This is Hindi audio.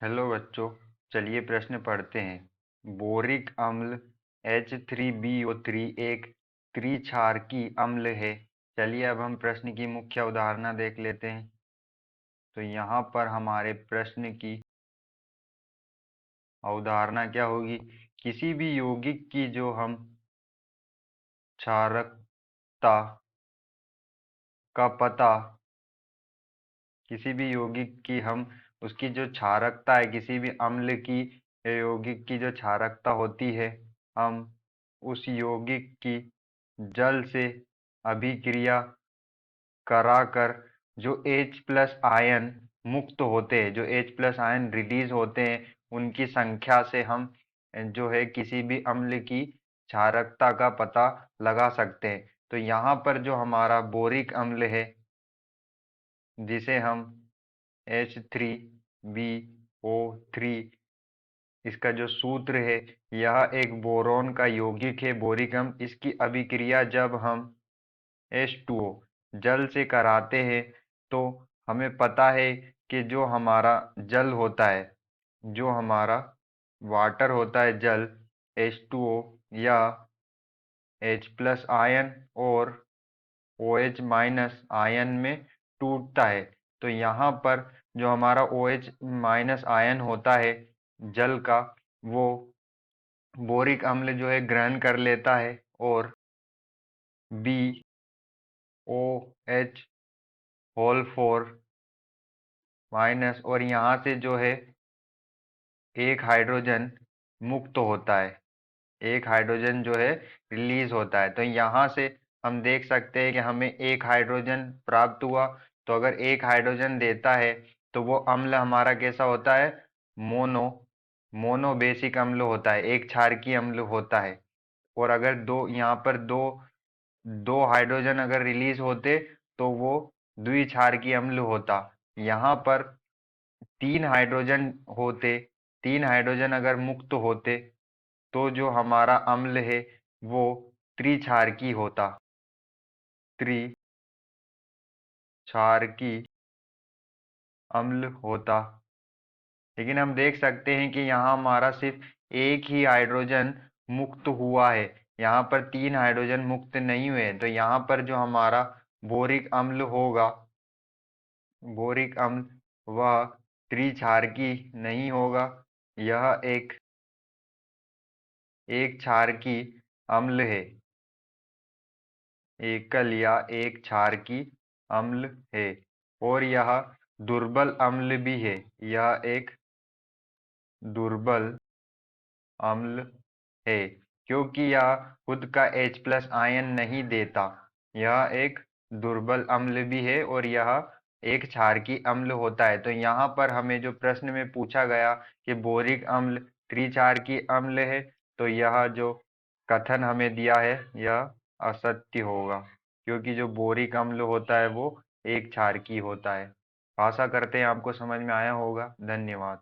हेलो बच्चों, चलिए प्रश्न पढ़ते हैं। बोरिक अम्ल H3BO3 एक त्रिक्षारकी अम्ल है। चलिए अब हम प्रश्न की मुख्य अवधारणा देख लेते हैं। तो यहाँ पर हमारे प्रश्न की अवधारणा क्या होगी? किसी भी यौगिक की जो हम क्षारकता का पता किसी भी यौगिक की हम उसकी जो क्षारकता है, किसी भी अम्ल की यौगिक की जो क्षारकता होती है, हम उस यौगिक की जल से अभिक्रिया कराकर जो H+ आयन मुक्त होते हैं, जो H+ आयन रिलीज होते हैं, उनकी संख्या से हम जो है किसी भी अम्ल की क्षारकता का पता लगा सकते हैं। तो यहाँ पर जो हमारा बोरिक अम्ल है, जिसे हम H3BO3, इसका जो सूत्र है, यह एक बोरोन का यौगिक है, बोरिक अम्ल। इसकी अभिक्रिया जब हम H2O जल से कराते हैं तो हमें पता है कि जो हमारा जल होता है, जो हमारा वाटर होता है, जल H2O या H+ आयन और OH- आयन में टूटता है। तो यहाँ पर जो हमारा OH- आयन होता है जल का, वो बोरिक अम्ल जो है ग्रहण कर लेता है और BOH होल 4 माइनस, और यहाँ से जो है एक हाइड्रोजन मुक्त होता है, एक हाइड्रोजन जो है रिलीज होता है। तो यहाँ से हम देख सकते हैं कि हमें एक हाइड्रोजन प्राप्त हुआ। तो अगर एक हाइड्रोजन देता है तो वो अम्ल हमारा कैसा होता है? मोनो बेसिक अम्ल होता है, एक क्षारकीय अम्ल होता है। और अगर दो यहाँ पर दो दो हाइड्रोजन अगर रिलीज होते तो वो द्विक्षारकीय अम्ल होता। यहाँ पर तीन हाइड्रोजन होते, तीन हाइड्रोजन अगर मुक्त होते तो जो हमारा अम्ल है वो त्रिक्षारकी होता, त्रिक्षारकी अम्ल होता। लेकिन हम देख सकते हैं कि यहाँ हमारा सिर्फ एक ही हाइड्रोजन मुक्त हुआ है, यहाँ पर तीन हाइड्रोजन मुक्त नहीं हुए। तो यहाँ पर जो हमारा बोरिक अम्ल होगा, बोरिक अम्ल वह त्रिक्षारकी नहीं होगा, यह एक क्षारकी अम्ल है, एकल या एक क्षारकी अम्ल है। और यह दुर्बल अम्ल भी है, यह एक दुर्बल अम्ल है, क्योंकि यह खुद का H+ आयन नहीं देता। यह एक दुर्बल अम्ल भी है और यह एक क्षारकी अम्ल होता है। तो यहाँ पर हमें जो प्रश्न में पूछा गया कि बोरिक अम्ल त्रिक्षारकी अम्ल है, तो यह जो कथन हमें दिया है यह असत्य होगा, क्योंकि जो बोरिक अम्ल होता है वो एक क्षारकी होता है। आशा करते हैं आपको समझ में आया होगा। धन्यवाद।